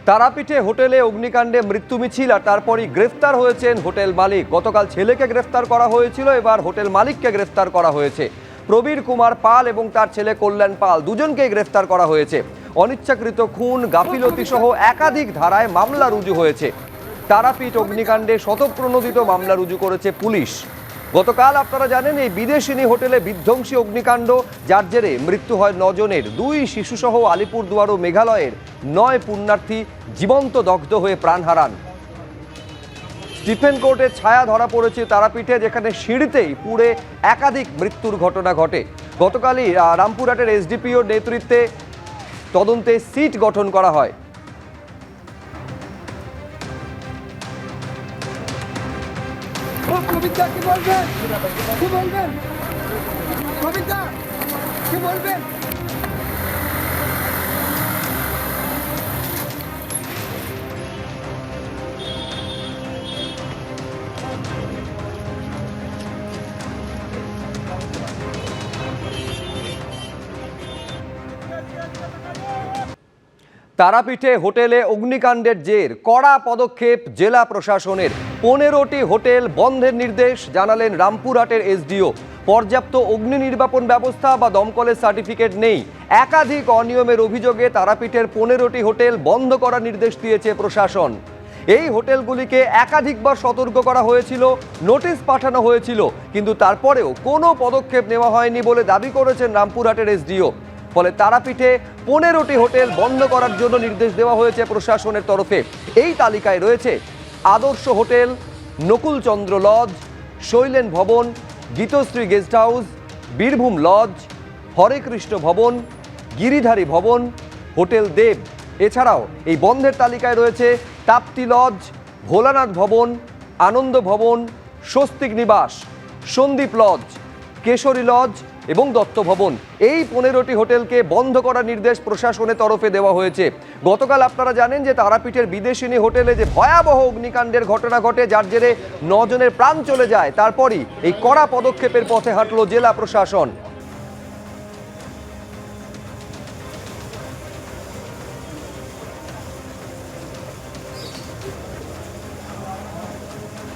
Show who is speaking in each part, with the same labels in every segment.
Speaker 1: তারাপীঠে হোটেলে অগ্নিকাণ্ডে মৃত্যু মিছিল আর তারপরই গ্রেফতার হয়েছেন হোটেল মালিক। গতকাল ছেলেকে গ্রেফতার করা হয়েছিল, এবার হোটেল মালিককে গ্রেফতার করা হয়েছে। প্রবীর কুমার পাল এবং তার ছেলে কল্যাণ পাল দুজনকেই গ্রেফতার করা হয়েছে। অনিচ্ছাকৃত খুন, গাফিলতি সহ একাধিক ধারায় মামলা রুজু হয়েছে। তারাপীঠ অগ্নিকাণ্ডে স্বতঃপ্রণোদিত মামলা রুজু করেছে পুলিশ। গতকাল আপনারা জানেন এই বিদেশিনী হোটেলে বিধ্বংসী অগ্নিকাণ্ড, যার জেরে মৃত্যু হয় 9 জনের, 2 শিশুসহ আলিপুরদুয়ার ও মেঘালয়ের 9 পুণ্যার্থী জীবন্ত দগ্ধ হয়ে প্রাণ হারান। স্টিফেন কোর্টের ছায়া ধরা পড়েছে তারাপীঠে, যেখানে সিঁড়িতেই পুড়ে একাধিক মৃত্যুর ঘটনা ঘটে। গতকালই রামপুরহাটের এসডিপিওর নেতৃত্বে তদন্তে সিট গঠন করা হয়।
Speaker 2: কবিতা কি বলবেন? কি বলবেন? কবিতা কি বলবেন?
Speaker 1: তারাপীঠে হোটেলে অগ্নিকাণ্ডের জের, কড়া পদক্ষেপ জেলা প্রশাসনের। 15টি হোটেল বন্ধের নির্দেশ জানালেন রামপুরহাটের এসডিও। পর্যাপ্ত অগ্নি নির্বাপন ব্যবস্থা বা দমকলের সার্টিফিকেট নেই। একাধিক অনিয়মের অভিযোগে তারাপীঠের 15টি হোটেল বন্ধ করার নির্দেশ দিয়েছে প্রশাসন। এই হোটেলগুলিকে একাধিকবার সতর্ক করা হয়েছিল, নোটিশ পাঠানো হয়েছিল, কিন্তু তারপরেও কোনো পদক্ষেপ নেওয়া হয়নি বলে দাবি করেছেন রামপুরহাটের এসডিও। ফলে তারাপীঠে 15টি হোটেল বন্ধ করার জন্য নির্দেশ দেওয়া হয়েছে প্রশাসনের তরফে। এই তালিকায় রয়েছে আদর্শ hotel, Nakulchandra lodge, Shailen Bhavan, Gitashree guest house, Birbhum lodge, Harekrishna Bhavan, Giridhari ভবন, হোটেল দেব। এছাড়াও এই বন্ধের তালিকায় রয়েছে তাপ্তি লজ, ভোলানাথ ভবন, আনন্দ ভবন, স্বস্তিক নিবাস, সন্দীপ লজ, কেশরী লজ এবং দত্ত ভবন। এই 15টি হোটেলকে বন্ধ করার নির্দেশ প্রশাসনের তরফে দেওয়া হয়েছে। গতকাল আপনারা জানেন যে তারাপীঠের বিদেশিনী হোটেলে যে ভয়াবহ অগ্নিকাণ্ডের ঘটনা ঘটে, যার জেরে 9 জনের প্রাণ চলে যায়, তারপরই এই কড়া পদক্ষেপের পথে হাঁটল জেলা প্রশাসন।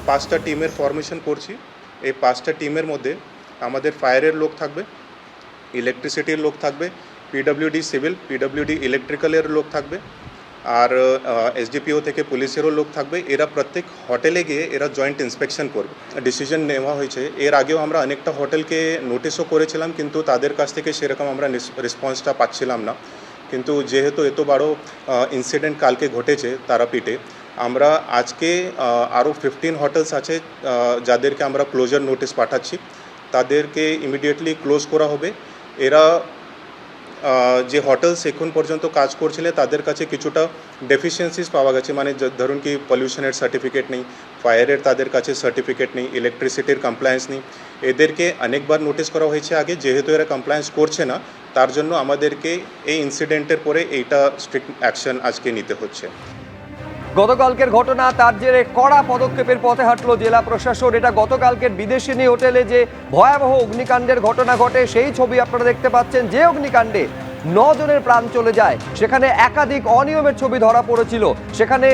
Speaker 3: পাঁচটা টিমের ফরমেশন করছি। এই 5টা টিমের মধ্যে আমাদের ফায়ারের লোক থাকবে, ইলেকট্রিসিটির লোক থাকবে, পিডব্লিউডি সিভিল, পিডব্লিউডি ইলেকট্রিক্যালের লোক থাকবে, আর এসডিপিও থেকে পুলিশেরও লোক থাকবে। এরা প্রত্যেক হোটেলে গিয়ে এরা জয়েন্ট ইন্সপেকশন করবে। ডিসিশন নেওয়া হয়েছে। এর আগেও আমরা অনেকটা হোটেলকে নোটিশও করেছিলাম, কিন্তু তাদের কাছ থেকে সেরকম আমরা রেসপন্সটা পাচ্ছিলাম না। কিন্তু যেহেতু এত বড় ইনসিডেন্ট কালকে ঘটেছে তারাপীঠে, আমরা আজকে আরও 15 হোটেলস আছে যাদেরকে আমরা ক্লোজার নোটিশ পাঠাচ্ছি। তাদেরকে ইমিডিয়েটলি ক্লোজ করা হবে। এরা যে হোটেলস এখন পর্যন্ত কাজ করছিলেন তাদের কাছে কিছুটা ডেফিসিয়েন্সিস পাওয়া গেছে, মানে ধরুন কি পলিউশনের সার্টিফিকেট নেই, ফায়ারের তাদের কাছে সার্টিফিকেট নেই, ইলেকট্রিসিটির কমপ্লায়েন্স নেই। এদেরকে অনেকবার নোটিশ করা হয়েছে আগে, যেহেতু এরা কমপ্লায়েন্স করছে না, তার জন্য আমাদেরকে এই ইনসিডেন্টের পরে এইটা স্ট্রিক্ট অ্যাকশন আজকে নিতে হচ্ছে।
Speaker 1: গতকালকের ঘটনা, তার জেরে কড়া পদক্ষেপের পথে হাঁটল জেলা প্রশাসন। এটা গতকালকের বিদেশিনী হোটেলে যে ভয়াবহ অগ্নিকাণ্ডের ঘটনা ঘটে, সেই ছবি আপনারা দেখতে পাচ্ছেন। যে অগ্নিকাণ্ডে 9 জনের প্রাণ চলে যায়, সেখানে একাধিক অনিয়মের ছবি ধরা পড়েছিল। সেখানে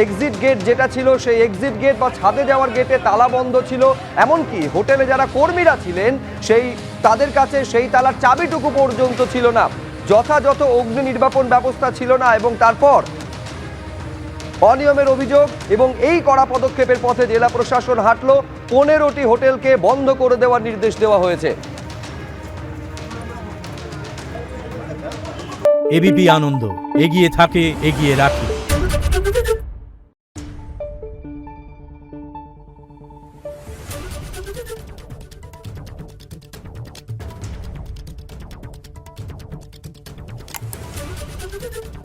Speaker 1: এক্সিট গেট যেটা ছিল, সেই এক্সিট গেট বা ছাদে যাওয়ার গেটে তালা বন্ধ ছিল। এমনকি হোটেলে যারা কর্মীরা ছিলেন তাদের কাছে সেই তালার চাবিটুকু পর্যন্ত ছিল না। যথাযথ অগ্নি নির্বাপন ব্যবস্থা ছিল না, এবং তারপর অনিয়মের অভিযোগ এবং এই কড়া পদক্ষেপের পথে জেলা প্রশাসন হাঁটল। 15টি হোটেলকে বন্ধ করে দেওয়ার নির্দেশ দেওয়া হয়েছে।
Speaker 4: এবিপি আনন্দ, এগিয়ে থাকে, এগিয়ে রাখে।
Speaker 2: Thank you.